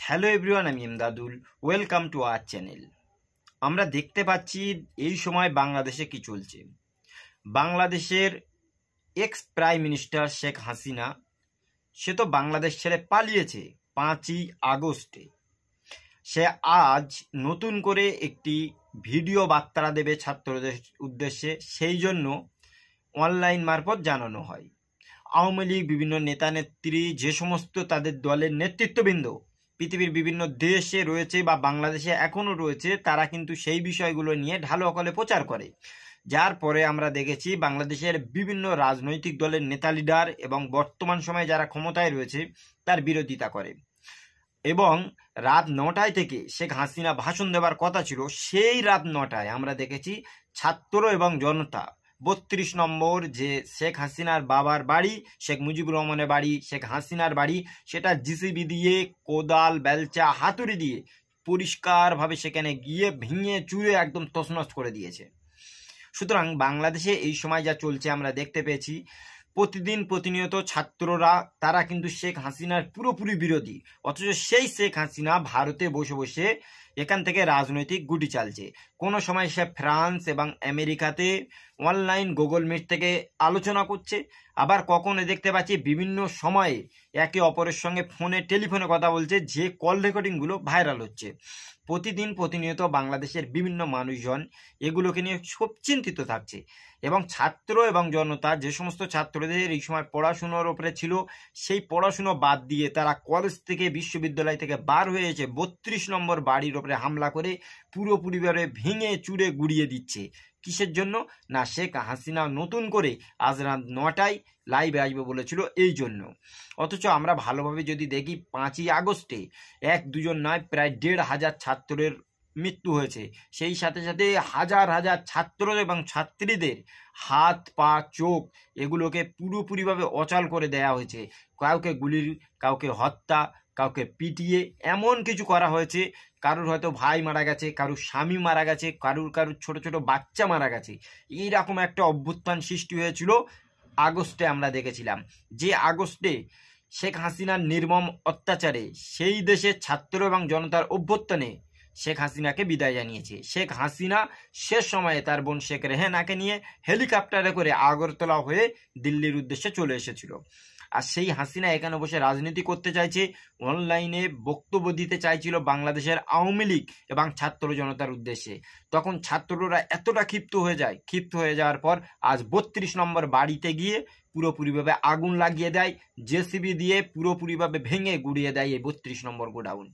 Hello everyone, আমি Emdadul. Welcome to our channel. আমরা দেখতে পাচ্ছি এই সময় বাংলাদেশে কি চলছে। বাংলাদেশের ex prime minister Sheikh Hasina, সে তো বাংলাদেশ ছেড়ে পালিয়েছে 5ই আগস্টে। সে আজ নতুন করে একটি ভিডিও বার্তা দেবে ছাত্রদের উদ্দেশ্যে, সেই জন্য অনলাইন মারফত জানানো হয়। আওয়ামী লীগ বিভিন্ন নেতা নেত্রী, যে সমস্ত তাদের দলের নেতৃত্ববৃন্দ পৃথিবীর বিভিন্ন দেশে রয়েছে বা বাংলাদেশে এখনও রয়েছে, তারা কিন্তু সেই বিষয়গুলো নিয়ে ঢালো অকলে প্রচার করে। যার পরে আমরা দেখেছি বাংলাদেশের বিভিন্ন রাজনৈতিক দলের নেতা লিডার এবং বর্তমান সময়ে যারা ক্ষমতায় রয়েছে তার বিরোধিতা করে। এবং রাত 9টায় থেকে শেখ হাসিনা ভাষণ দেওয়ার কথা ছিল, সেই রাত 9টায় আমরা দেখেছি ছাত্র এবং জনতা 32 নম্বর যে শেখ হাসিনার বাবার বাড়ি, শেখ মুজিবুর রহমানের বাড়ি, শেখ হাসিনার বাড়ি, সেটা জিসিবি দিয়ে, কোদাল, বেলচা, হাতুড়ি দিয়ে পরিষ্কারভাবে সেখানে গিয়ে ভেঙে চুরে একদম তছনছ করে দিয়েছে। সুতরাং বাংলাদেশে এই সময় যা চলছে আমরা দেখতে পেয়েছি, প্রতিদিন প্রতিনিয়ত ছাত্ররা তারা কিন্তু শেখ হাসিনার পুরোপুরি বিরোধী, অথচ সেই শেখ হাসিনা ভারতে বসে বসে এখান থেকে রাজনৈতিক গুটি চালছে। কোনো সময় সে ফ্রান্স এবং আমেরিকাতে অনলাইন গুগল মিট থেকে আলোচনা করছে, আবার কখনো দেখতে পাচ্ছি বিভিন্ন সময়ে একে অপরের সঙ্গে ফোনে টেলিফোনে কথা বলছে, যে কল রেকর্ডিংগুলো ভাইরাল হচ্ছে। প্রতিদিন প্রতিনিয়ত বাংলাদেশের বিভিন্ন মানুষজন এগুলোকে নিয়ে খুব চিন্তিত থাকছে। এবং ছাত্র এবং জনতা, যে সমস্ত ছাত্রদের এই সময় পড়াশুনোর ওপরে ছিল, সেই পড়াশুনো বাদ দিয়ে তারা কলেজ থেকে, বিশ্ববিদ্যালয় থেকে বার হয়েছে 32 নম্বর বাড়ির ওপরে হামলা করে পুরোপুরিভাবে ভেঙে চুরে গুড়িয়ে দিচ্ছে। কিসের জন্য? না, শেখ হাসিনা নতুন করে আজ রাত 9টায় লাইভে আসবে বলেছিল, এই জন্য। অথচ আমরা ভালোভাবে যদি দেখি, 5ই আগস্টে 1-2 নয়, প্রায় 1,500 ছাত্রের মৃত্যু হয়েছে। সেই সাথে সাথে হাজার হাজার ছাত্র এবং ছাত্রীদের হাত, পা, চোখ এগুলোকে পুরোপুরিভাবে অচল করে দেওয়া হয়েছে। কাউকে গুলির, কাউকে হত্যা, কাউকে পিটিয়ে এমন কিছু করা হয়েছে। কারুর হয়তো ভাই মারা গেছে, কারুর স্বামী মারা গেছে, কারুর ছোট ছোট বাচ্চা মারা গেছে। এইরকম একটা অভ্যুত্থান সৃষ্টি হয়েছিল আগস্টে, আমরা দেখেছিলাম। যে আগস্টে শেখ হাসিনার নির্মম অত্যাচারে সেই দেশের ছাত্র এবং জনতার অভ্যুত্থানে শেখ হাসিনাকে বিদায় জানিয়েছে। শেখ হাসিনা শেষ সময়ে তার বোন শেখ রেহেনাকে নিয়ে হেলিকপ্টারে করে আগরতলা হয়ে দিল্লির উদ্দেশ্যে চলে এসেছিল। আর সেই হাসিনা এখানে বসে রাজনীতি করতে চাইছে, অনলাইনে বক্তব্য দিতে চাইছিল বাংলাদেশের আওয়ামী লীগ এবং ছাত্র জনতার উদ্দেশ্যে। তখন ছাত্ররা এতটা ক্ষিপ্ত হয়ে যাওয়ার পর আজ 32 নম্বর বাড়িতে গিয়ে পুরোপুরিভাবে আগুন লাগিয়ে দেয়, জেসিবি দিয়ে পুরোপুরিভাবে ভেঙে গুড়িয়ে দেয় এই 32 নম্বর গোডাউন।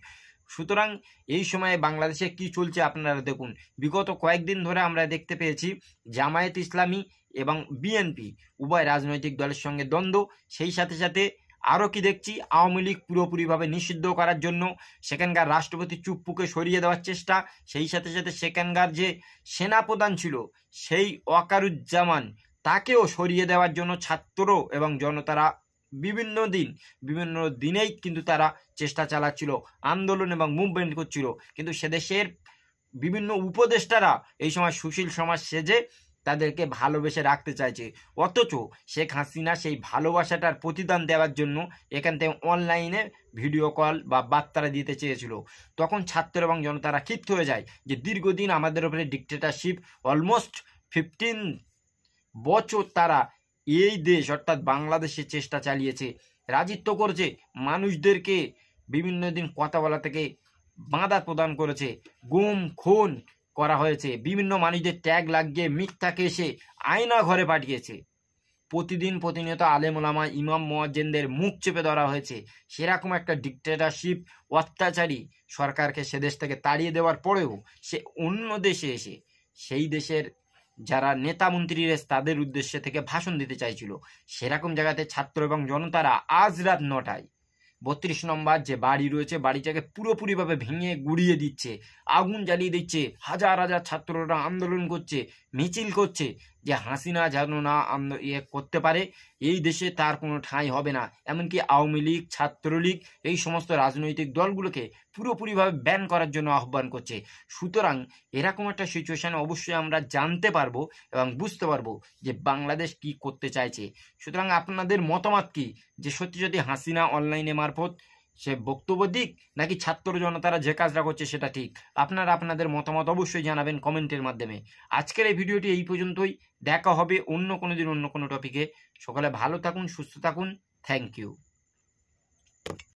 সুতরাং এই সময়ে বাংলাদেশে কি চলছে আপনারা দেখুন। বিগত কয়েকদিন ধরে আমরা দেখতে পেয়েছি জামায়াত ইসলামী এবং বিএনপি উভয় রাজনৈতিক দলের সঙ্গে দ্বন্দ্ব। সেই সাথে সাথে আরও কি দেখছি, আওয়ামী লীগ পুরোপুরিভাবে নিষিদ্ধ করার জন্য সেখানকার রাষ্ট্রপতি চুপ্পুকে সরিয়ে দেওয়ার চেষ্টা। সেই সাথে সাথে সেখানকার যে সেনাপ্রধান ছিল সেই ওয়াকারুজ্জামান, তাকেও সরিয়ে দেওয়ার জন্য ছাত্র এবং জনতারা বিভিন্ন দিনেই কিন্তু তারা চেষ্টা চালাচ্ছিল, আন্দোলন এবং মুভমেন্ট করছিল। কিন্তু সেদেশের বিভিন্ন উপদেষ্টারা এই সময় সুশীল সমাজ সেজে তাদেরকে ভালোবেসে রাখতে চাইছে। অথচ শেখ হাসিনা সেই ভালোবাসাটার প্রতিদান দেওয়ার জন্য এখান থেকে অনলাইনে ভিডিও কল বা বার্তা দিতে চেয়েছিল। তখন ছাত্র এবং জনতারা ক্ষিপ্ত হয়ে যায় যে দীর্ঘদিন আমাদের উপরে ডিক্টেটরশিপ, অলমোস্ট 15 বছর তারা এই দেশ অর্থাৎ বাংলাদেশের চেষ্টা চালিয়েছে, রাজত্ব করেছে, মানুষদেরকে বিভিন্ন দিন কথা বলা থেকে বাধা প্রদান করেছে, গুম খুন করা হয়েছে, বিভিন্ন মানুষদের ট্যাগ লাগিয়ে মিথ্যা কেসে আয়না ঘরে পাঠিয়েছে, প্রতিদিন প্রতিনিয়ত আলেম ওলামা, ইমাম মুয়াজ্জিনদের মুখ চেপে ধরা হয়েছে। সেরকম একটা ডিক্টেটরশিপ, অত্যাচারী সরকারকে সে দেশ থেকে তাড়িয়ে দেওয়ার পরেও সে অন্য দেশে এসে সেই দেশের যারা নেতা মন্ত্রী তাদের উদ্দেশ্যে থেকে ভাষণ দিতে চাইছিল। সেরকম জায়গাতে ছাত্র এবং জনতারা আজ রাত 9টায় 32 নম্বর যে বাড়ি রয়েছে, বাড়িটাকে পুরোপুরিভাবে ভেঙে গুড়িয়ে দিচ্ছে, আগুন জ্বালিয়ে দিচ্ছে। হাজার হাজার ছাত্ররা আন্দোলন করছে, মিছিল করছে যে হাসিনা যেন না করতে পারে, এই দেশে তার কোনো ঠাঁই হবে না। এমনকি আওয়ামী লীগ, ছাত্রলীগ এই সমস্ত রাজনৈতিক দলগুলোকে পুরোপুরিভাবে ব্যান করার জন্য আহ্বান করছে। সুতরাং এরকম একটা সিচুয়েশনে অবশ্যই আমরা জানতে পারবো এবং বুঝতে পারবো যে বাংলাদেশ কি করতে চাইছে। সুতরাং আপনাদের মতামত কি, যে সত্যি যদি হাসিনা অনলাইনে মারফত সে বক্তব্য দিক, নাকি ছাত্র জনতারা যে কাজটা করছে সেটা ঠিক? আপনারা আপনাদের মতামত অবশ্যই জানাবেন কমেন্টের মাধ্যমে। আজকের এই ভিডিওটি এই পর্যন্তই। দেখা হবে অন্য কোনো দিন অন্য কোনো টপিকে। সকলে ভালো থাকুন, সুস্থ থাকুন। Thank you.